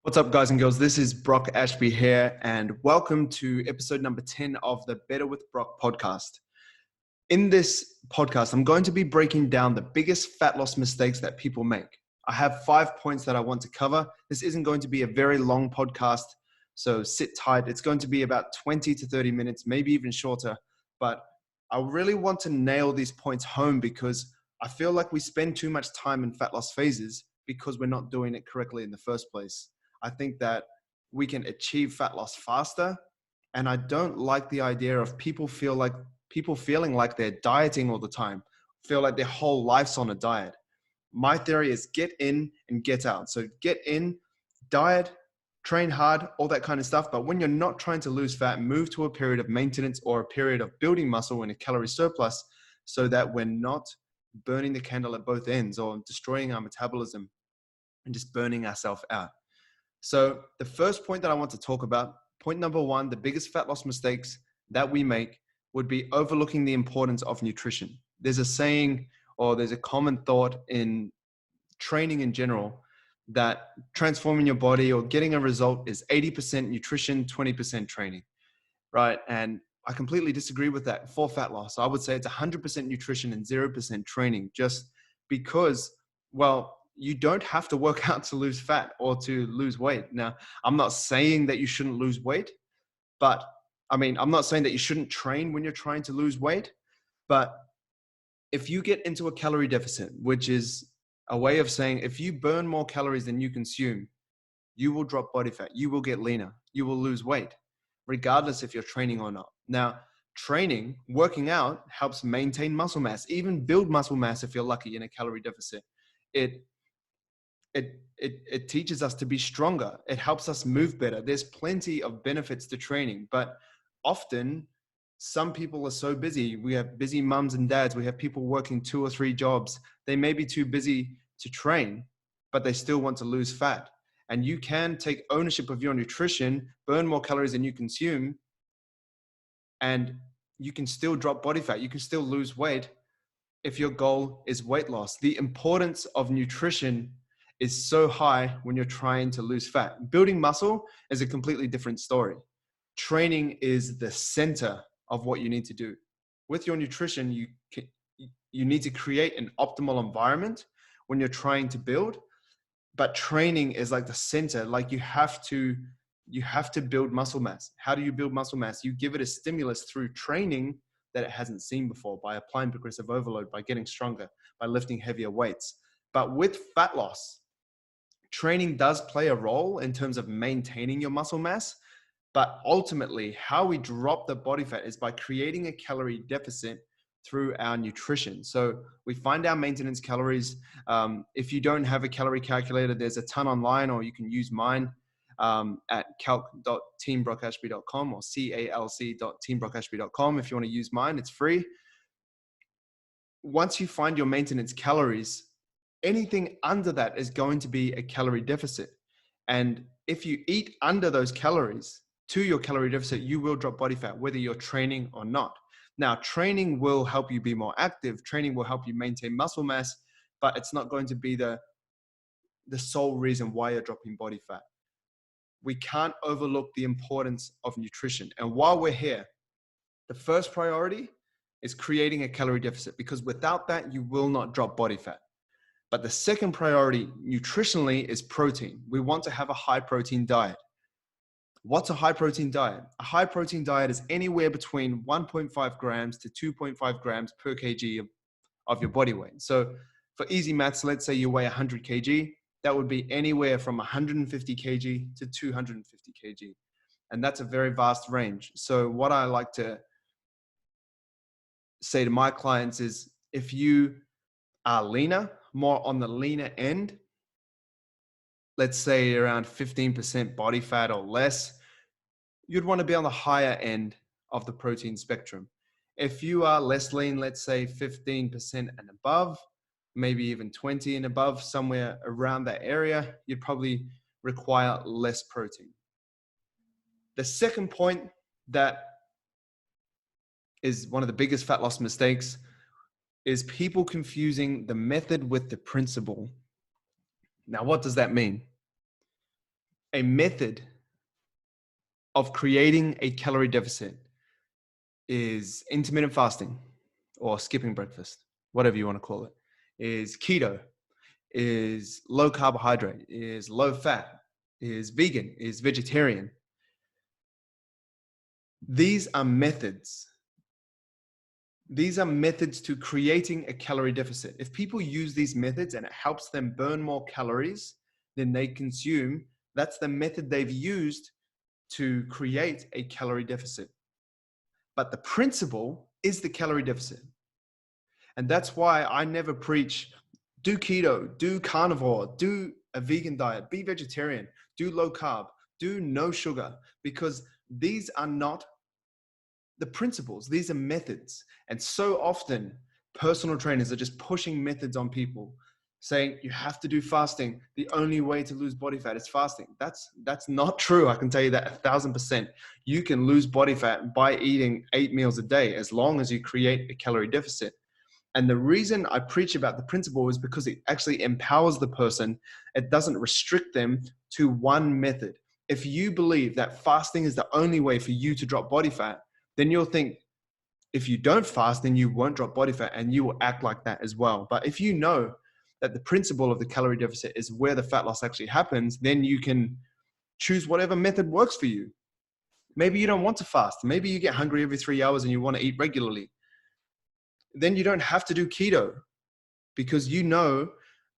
What's up, guys and girls? This is Brock Ashby here, and welcome to episode number 10 of the Better with Brock podcast. In this podcast, I'm going to be breaking down the biggest fat loss mistakes that people make. I have 5 points that I want to cover. This isn't going to be a very long podcast, so sit tight. It's going to be about 20 to 30 minutes, maybe even shorter, but I really want to nail these points home because I feel like we spend too much time in fat loss phases because we're not doing it correctly in the first place. I think that we can achieve fat loss faster. And I don't like the idea of people feeling like they're dieting all the time, feel like their whole life's on a diet. My theory is get in and get out. So get in, diet, train hard, all that kind of stuff. But when you're not trying to lose fat, move to a period of maintenance or a period of building muscle in a calorie surplus so that we're not burning the candle at both ends or destroying our metabolism and just burning ourselves out. So the first point that I want to talk about, point number one, the biggest fat loss mistakes that we make would be overlooking the importance of nutrition. There's a saying, or there's a common thought in training in general, that transforming your body or getting a result is 80% nutrition, 20% training, right? And I completely disagree with that for fat loss. I would say it's 100% nutrition and 0% training, just because, well, you don't have to work out to lose fat or to lose weight. Now, I'm not saying that you shouldn't lose weight, but I'm not saying that you shouldn't train when you're trying to lose weight, but if you get into a calorie deficit, which is a way of saying if you burn more calories than you consume, you will drop body fat, you will get leaner, you will lose weight, regardless if you're training or not. Now, training, working out helps maintain muscle mass, even build muscle mass if you're lucky in a calorie deficit. It teaches us to be stronger. It helps us move better. There's plenty of benefits to training, but often some people are so busy. We have busy mums and dads. We have people working 2 or 3 jobs. They may be too busy to train, but they still want to lose fat. And you can take ownership of your nutrition, burn more calories than you consume, and you can still drop body fat. You can still lose weight if your goal is weight loss. The importance of nutrition is so high when you're trying to lose fat. Building muscle is a completely different story. Training is the center of what you need to do. With your nutrition, you need to create an optimal environment when you're trying to build, but training is like the center. Like you have to build muscle mass. How do you build muscle mass? You give it a stimulus through training that it hasn't seen before, by applying progressive overload, by getting stronger, by lifting heavier weights. But with fat loss, training does play a role in terms of maintaining your muscle mass, but ultimately how we drop the body fat is by creating a calorie deficit through our nutrition. So we find our maintenance calories. If you don't have a calorie calculator, there's a ton online, or you can use mine at calc.teambrockashby.com or calc.teambrockashby.com. If you want to use mine, it's free. Once you find your maintenance calories, anything under that is going to be a calorie deficit. And if you eat under those calories to your calorie deficit, you will drop body fat, whether you're training or not. Now, training will help you be more active. Training will help you maintain muscle mass, but it's not going to be the sole reason why you're dropping body fat. We can't overlook the importance of nutrition. And while we're here, the first priority is creating a calorie deficit, because without that, you will not drop body fat. But the second priority nutritionally is protein. We want to have a high protein diet. What's a high protein diet? A high protein diet is anywhere between 1.5 grams to 2.5 grams per kg of your body weight. So for easy maths, let's say you weigh 100 kg, that would be anywhere from 150 kg to 250 kg. And that's a very vast range. So what I like to say to my clients is, if you are leaner, more on the leaner end, let's say around 15% body fat or less, you'd want to be on the higher end of the protein spectrum. If you are less lean, let's say 15% and above, maybe even 20 and above, somewhere around that area, you'd probably require less protein. The second point that is one of the biggest fat loss mistakes is people confusing the method with the principle. Now, what does that mean? a method of creating a calorie deficit is intermittent fasting or skipping breakfast, whatever you want to call it, is keto, is low carbohydrate, is low fat, is vegan, is vegetarian. These are methods. These are methods to creating a calorie deficit. If people use these methods and it helps them burn more calories than they consume, that's the method they've used to create a calorie deficit. But the principle is the calorie deficit. And that's why I never preach, do keto, do carnivore, do a vegan diet, be vegetarian, do low carb, do no sugar, because these are not the principles. These are methods. And so often personal trainers are just pushing methods on people, saying you have to do fasting. The only way to lose body fat is fasting. That's not true. I can tell you that 1,000%. You can lose body fat by eating 8 meals a day as long as you create a calorie deficit. And the reason I preach about the principle is because it actually empowers the person. It doesn't restrict them to one method. If you believe that fasting is the only way for you to drop body fat, then you'll think if you don't fast, then you won't drop body fat, and you will act like that as well. But if you know that the principle of the calorie deficit is where the fat loss actually happens, then you can choose whatever method works for you. Maybe you don't want to fast. Maybe you get hungry every 3 hours and you want to eat regularly. Then you don't have to do keto, because you know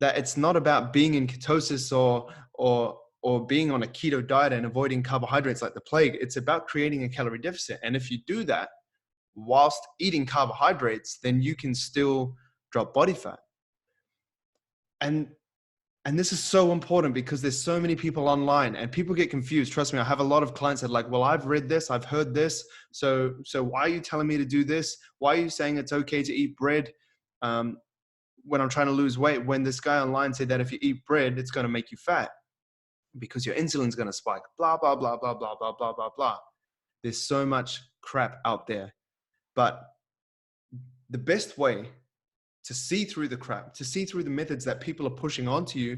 that it's not about being in ketosis or being on a keto diet and avoiding carbohydrates like the plague. It's about creating a calorie deficit. And if you do that whilst eating carbohydrates, then you can still drop body fat. And this is so important because there's so many people online and people get confused. Trust me, I have a lot of clients that are like, well, I've read this, I've heard this. So why are you telling me to do this? Why are you saying it's okay to eat bread when I'm trying to lose weight? When this guy online said that if you eat bread, it's going to make you fat because your insulin's going to spike, blah, blah, blah, blah, blah, blah, blah, blah, blah. There's so much crap out there. But the best way to see through the crap, to see through the methods that people are pushing onto you,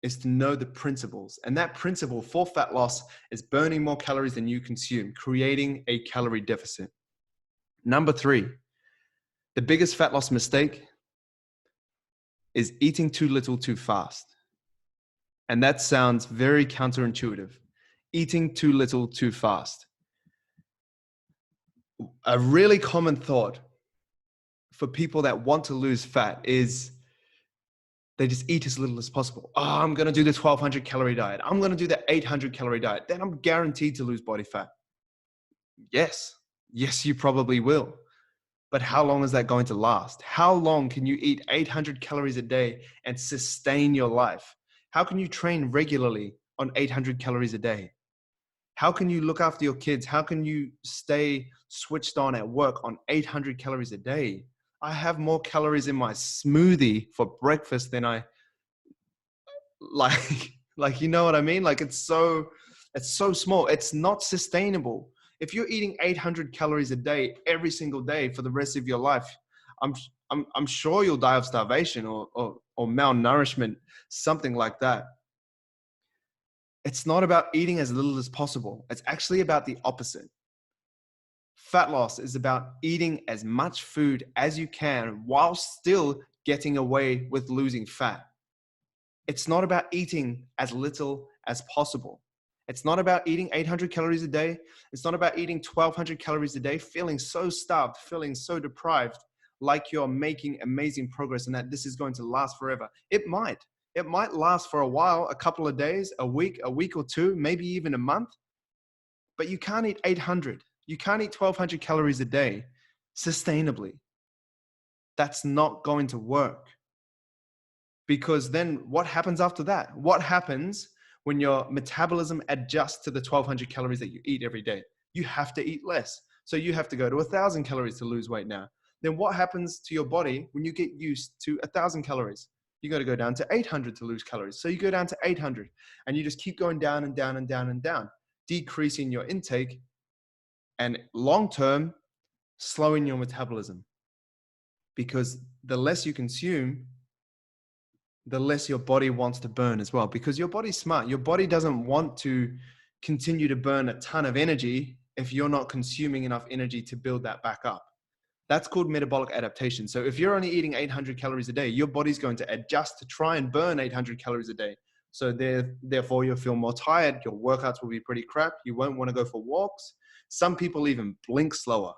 is to know the principles. And that principle for fat loss is burning more calories than you consume, creating a calorie deficit. Number 3, the biggest fat loss mistake is eating too little too fast. And that sounds very counterintuitive. Eating too little too fast. A really common thought for people that want to lose fat is they just eat as little as possible. Oh, I'm going to do the 1,200 calorie diet. I'm going to do the 800 calorie diet. Then I'm guaranteed to lose body fat. Yes, you probably will. But how long is that going to last? How long can you eat 800 calories a day and sustain your life? How can you train regularly on 800 calories a day? How can you look after your kids? How can you stay switched on at work on 800 calories a day? I have more calories in my smoothie for breakfast than I like, you know what I mean? Like it's so small. It's not sustainable. If you're eating 800 calories a day every single day for the rest of your life, I'm sure you'll die of starvation or malnourishment, something like that. It's not about eating as little as possible. It's actually about the opposite. Fat loss is about eating as much food as you can while still getting away with losing fat. It's not about eating as little as possible. It's not about eating 800 calories a day. It's not about eating 1,200 calories a day, feeling so starved, feeling so deprived, like you're making amazing progress and that this is going to last forever. It might last for a while, a couple of days, a week or two, maybe even a month. But you can't eat 800. You can't eat 1,200 calories a day sustainably. That's not going to work. Because then what happens after that? What happens when your metabolism adjusts to the 1,200 calories that you eat every day? You have to eat less. So you have to go to 1,000 calories to lose weight now. Then what happens to your body when you get used to 1,000 calories? You got to go down to 800 to lose calories. So you go down to 800 and you just keep going down and down and down and down, decreasing your intake and long-term slowing your metabolism. Because the less you consume, the less your body wants to burn as well, because your body's smart. Your body doesn't want to continue to burn a ton of energy if you're not consuming enough energy to build that back up. That's called metabolic adaptation. So if you're only eating 800 calories a day, your body's going to adjust to try and burn 800 calories a day. So therefore, you'll feel more tired. Your workouts will be pretty crap. You won't want to go for walks. Some people even blink slower,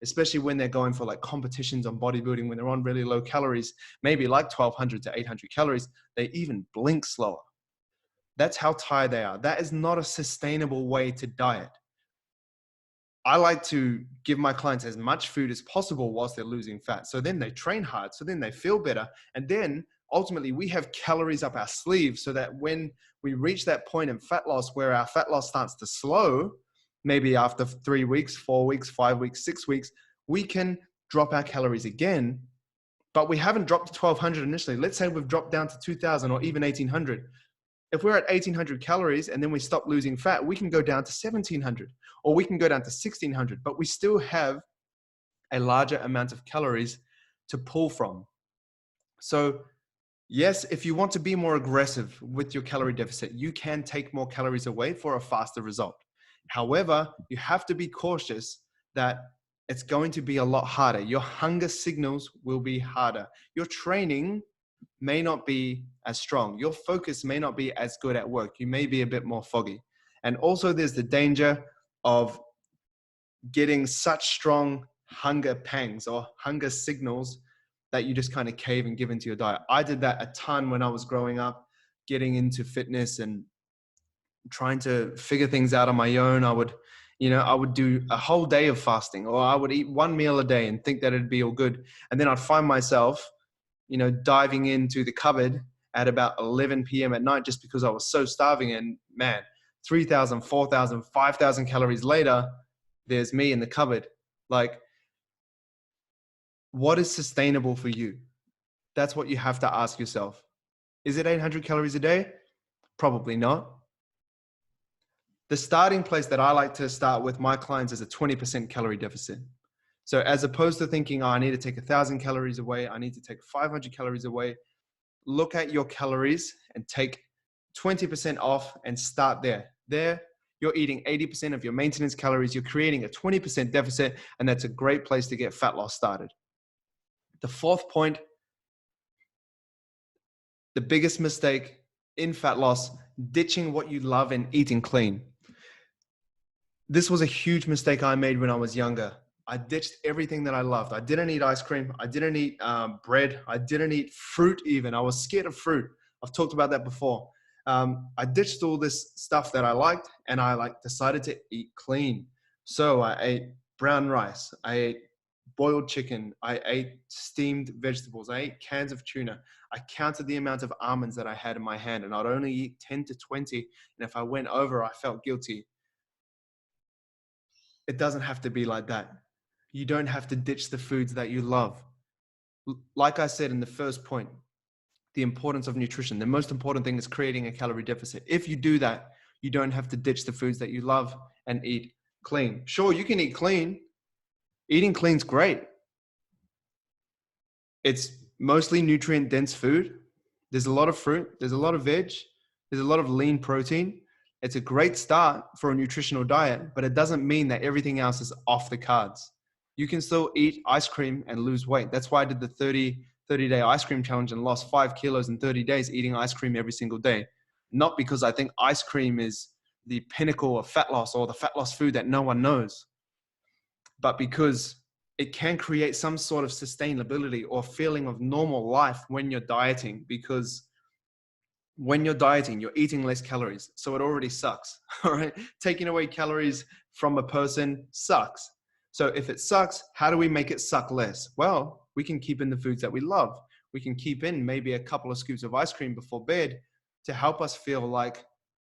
especially when they're going for like competitions on bodybuilding, when they're on really low calories, maybe like 1200 to 800 calories, they even blink slower. That's how tired they are. That is not a sustainable way to diet. I like to give my clients as much food as possible whilst they're losing fat. So then they train hard. So then they feel better. And then ultimately we have calories up our sleeve so that when we reach that point in fat loss where our fat loss starts to slow, maybe after 3 weeks, 4 weeks, 5 weeks, 6 weeks, we can drop our calories again. But we haven't dropped to 1200 initially. Let's say we've dropped down to 2000 or even 1800. If we're at 1800 calories and then we stop losing fat, we can go down to 1700 or we can go down to 1600, but we still have a larger amount of calories to pull from. So yes, if you want to be more aggressive with your calorie deficit, you can take more calories away for a faster result. However, you have to be cautious that it's going to be a lot harder. Your hunger signals will be harder. Your training may not be as strong. Your focus may not be as good at work. You may be a bit more foggy. And also there's the danger of getting such strong hunger pangs or hunger signals that you just kind of cave and give into your diet. I did that a ton when I was growing up, getting into fitness and trying to figure things out on my own. I would do a whole day of fasting, or I would eat one meal a day and think that it'd be all good. And then I'd find myself diving into the cupboard at about 11 p.m. at night just because I was so starving. And man, 3,000, 4,000, 5,000 calories later, there's me in the cupboard. Like, what is sustainable for you? That's what you have to ask yourself. Is it 800 calories a day? Probably not. The starting place that I like to start with my clients is a 20% calorie deficit. So as opposed to thinking, I need to take 1,000 calories away, I need to take 500 calories away, look at your calories and take 20% off and start there. There, you're eating 80% of your maintenance calories. You're creating a 20% deficit, and that's a great place to get fat loss started. The fourth point, the biggest mistake in fat loss, ditching what you love and eating clean. This was a huge mistake I made when I was younger. I ditched everything that I loved. I didn't eat ice cream. I didn't eat bread. I didn't eat fruit even. I was scared of fruit. I've talked about that before. I ditched all this stuff that I liked, and I decided to eat clean. So I ate brown rice. I ate boiled chicken. I ate steamed vegetables. I ate cans of tuna. I counted the amount of almonds that I had in my hand, and I'd only eat 10 to 20. And if I went over, I felt guilty. It doesn't have to be like that. You don't have to ditch the foods that you love. Like I said in the first point, the importance of nutrition. The most important thing is creating a calorie deficit. If you do that, you don't have to ditch the foods that you love and eat clean. Sure, you can eat clean. Eating clean's great. It's mostly nutrient dense food. There's a lot of fruit. There's a lot of veg. There's a lot of lean protein. It's a great start for a nutritional diet, but it doesn't mean that everything else is off the cards. You can still eat ice cream and lose weight. That's why I did the 30-day ice cream challenge and lost 5 kilos in 30 days eating ice cream every single day. Not because I think ice cream is the pinnacle of fat loss or the fat loss food that no one knows, but because it can create some sort of sustainability or feeling of normal life when you're dieting, because when you're dieting, you're eating less calories. So it already sucks. All right. Taking away calories from a person sucks. So if it sucks, how do we make it suck less? Well, we can keep in the foods that we love. We can keep in maybe a couple of scoops of ice cream before bed to help us feel like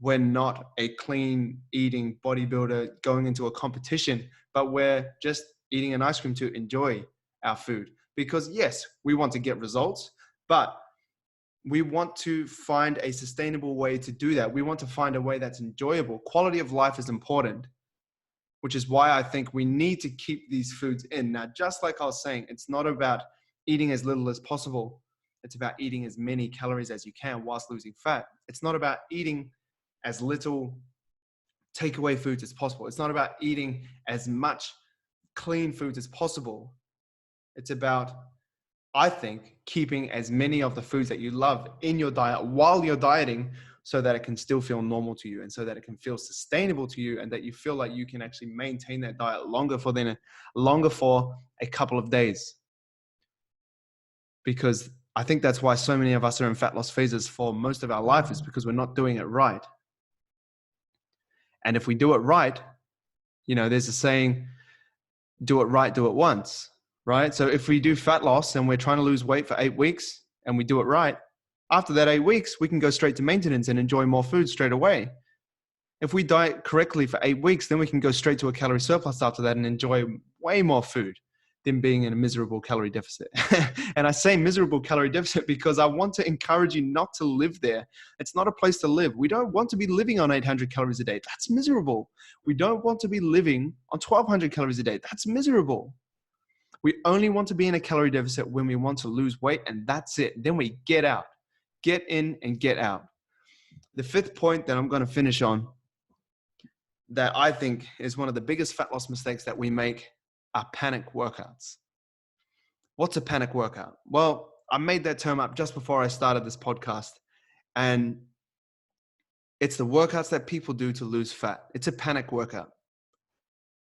we're not a clean eating bodybuilder going into a competition, but we're just eating an ice cream to enjoy our food. Because yes, we want to get results, but we want to find a sustainable way to do that. We want to find a way that's enjoyable. Quality of life is important, which is why I think we need to keep these foods in. Now, just like I was saying, it's not about eating as little as possible. It's about eating as many calories as you can whilst losing fat. It's not about eating as little takeaway foods as possible. It's not about eating as much clean foods as possible. It's about, I think, keeping as many of the foods that you love in your diet while you're dieting so that it can still feel normal to you and so that it can feel sustainable to you and that you feel like you can actually maintain that diet longer for a couple of days. Because I think that's why so many of us are in fat loss phases for most of our life, is because we're not doing it right. And if we do it right, there's a saying, do it right, do it once, right? So if we do fat loss and we're trying to lose weight for 8 weeks and we do it right, after that 8 weeks, we can go straight to maintenance and enjoy more food straight away. If we diet correctly for 8 weeks, then we can go straight to a calorie surplus after that and enjoy way more food than being in a miserable calorie deficit. And I say miserable calorie deficit because I want to encourage you not to live there. It's not a place to live. We don't want to be living on 800 calories a day. That's miserable. We don't want to be living on 1200 calories a day. That's miserable. We only want to be in a calorie deficit when we want to lose weight, and that's it. Then we get out. Get in and get out. The fifth point that I'm going to finish on, that I think is one of the biggest fat loss mistakes that we make, are panic workouts. What's a panic workout? Well, I made that term up just before I started this podcast, and it's the workouts that people do to lose fat. It's a panic workout.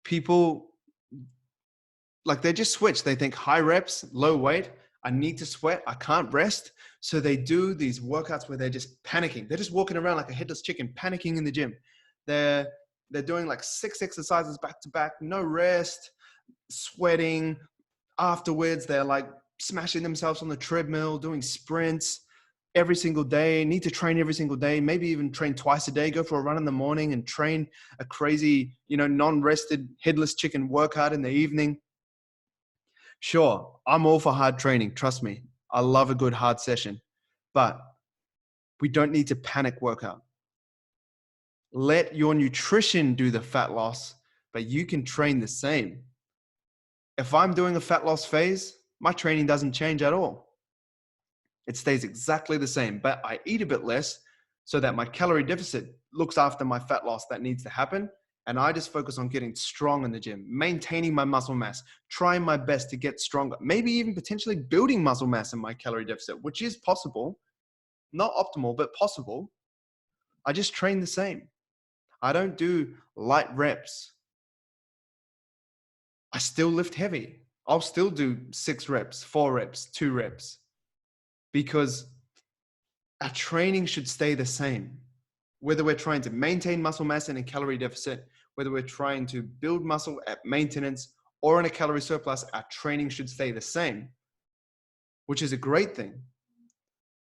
People, they just switch. They think high reps, low weight. I need to sweat. I can't rest. So they do these workouts where they're just panicking. They're just walking around like a headless chicken, panicking in the gym. They're doing 6 exercises back to back, no rest, sweating. Afterwards, they're smashing themselves on the treadmill, doing sprints every single day, need to train every single day, maybe even train twice a day, go for a run in the morning and train a crazy, non-rested headless chicken workout in the evening. Sure, I'm all for hard training. Trust me. I love a good hard session, but we don't need to panic workout. Let your nutrition do the fat loss, but you can train the same. If I'm doing a fat loss phase, my training doesn't change at all. It stays exactly the same, but I eat a bit less so that my calorie deficit looks after my fat loss that needs to happen. And I just focus on getting strong in the gym, maintaining my muscle mass, trying my best to get stronger, maybe even potentially building muscle mass in my calorie deficit, which is possible, not optimal, but possible. I just train the same. I don't do light reps. I still lift heavy. I'll still do 6 reps, 4 reps, 2 reps, because our training should stay the same. Whether we're trying to maintain muscle mass in a calorie deficit, whether we're trying to build muscle at maintenance or in a calorie surplus, our training should stay the same, which is a great thing.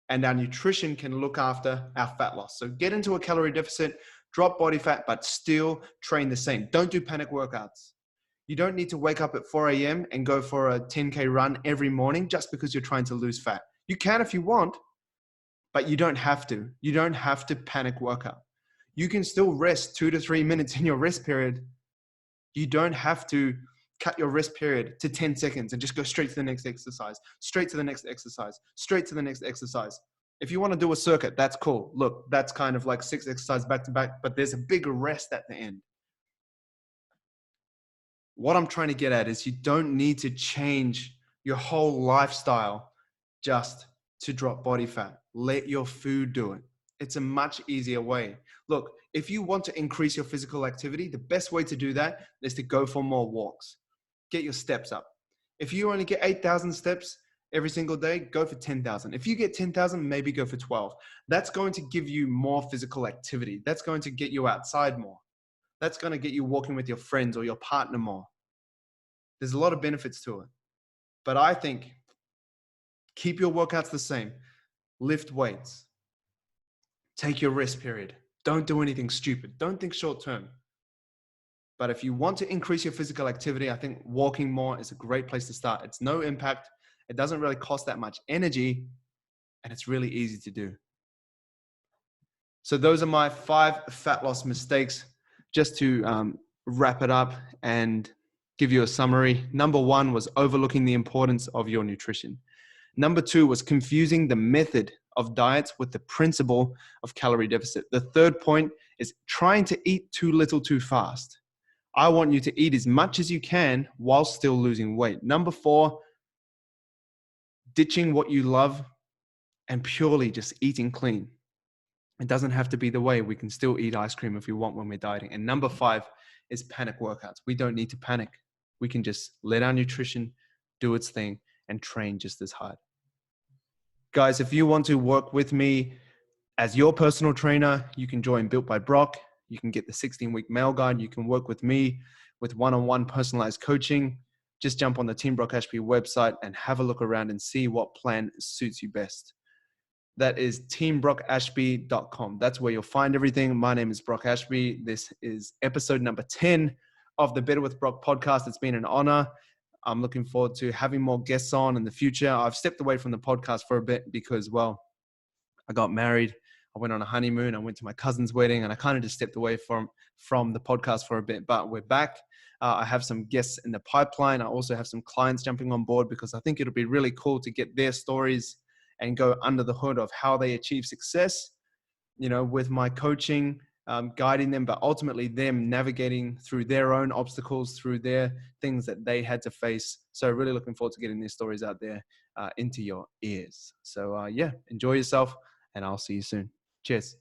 And our nutrition can look after our fat loss. So get into a calorie deficit, drop body fat, but still train the same. Don't do panic workouts. You don't need to wake up at 4 a.m. and go for a 10K run every morning just because you're trying to lose fat. You can if you want, but you don't have to. You don't have to panic workout. You can still rest 2 to 3 minutes in your rest period. You don't have to cut your rest period to 10 seconds and just go straight to the next exercise, straight to the next exercise, straight to the next exercise. If you want to do a circuit, that's cool. Look, that's kind of 6 exercises back to back, but there's a bigger rest at the end. What I'm trying to get at is you don't need to change your whole lifestyle just to drop body fat. Let your food do it. It's a much easier way. Look, if you want to increase your physical activity, the best way to do that is to go for more walks. Get your steps up. If you only get 8,000 steps every single day, go for 10,000. If you get 10,000, maybe go for 12. That's going to give you more physical activity. That's going to get you outside more. That's going to get you walking with your friends or your partner more. There's a lot of benefits to it. But I think keep your workouts the same. Lift weights. Take your rest period. Don't do anything stupid. Don't think short term. But if you want to increase your physical activity, I think walking more is a great place to start. It's no impact. It doesn't really cost that much energy, and it's really easy to do. So those are my 5 fat loss mistakes. Just to wrap it up and give you a summary. Number 1 was overlooking the importance of your nutrition. Number 2 was confusing the method of diets with the principle of calorie deficit. The third point is trying to eat too little too fast. I want you to eat as much as you can while still losing weight. Number 4, ditching what you love and purely just eating clean. It doesn't have to be the way. We can still eat ice cream if we want when we're dieting. And number 5 is panic workouts. We don't need to panic. We can just let our nutrition do its thing and train just as hard. Guys, if you want to work with me as your personal trainer, you can join Built by Brock. You can get the 16-week mail guide. You can work with me with one-on-one personalized coaching. Just jump on the Team Brock Ashby website and have a look around and see what plan suits you best. That is teambrockashby.com. That's where you'll find everything. My name is Brock Ashby. This is episode number 10 of the Better with Brock podcast. It's been an honor. I'm looking forward to having more guests on in the future. I've stepped away from the podcast for a bit because, well, I got married. I went on a honeymoon. I went to my cousin's wedding, and I kind of just stepped away from the podcast for a bit. But we're back. I have some guests in the pipeline. I also have some clients jumping on board because I think it'll be really cool to get their stories and go under the hood of how they achieve success, with my coaching, guiding them, but ultimately them navigating through their own obstacles, through their things that they had to face. So really looking forward to getting these stories out there into your ears. So enjoy yourself, and I'll see you soon. Cheers.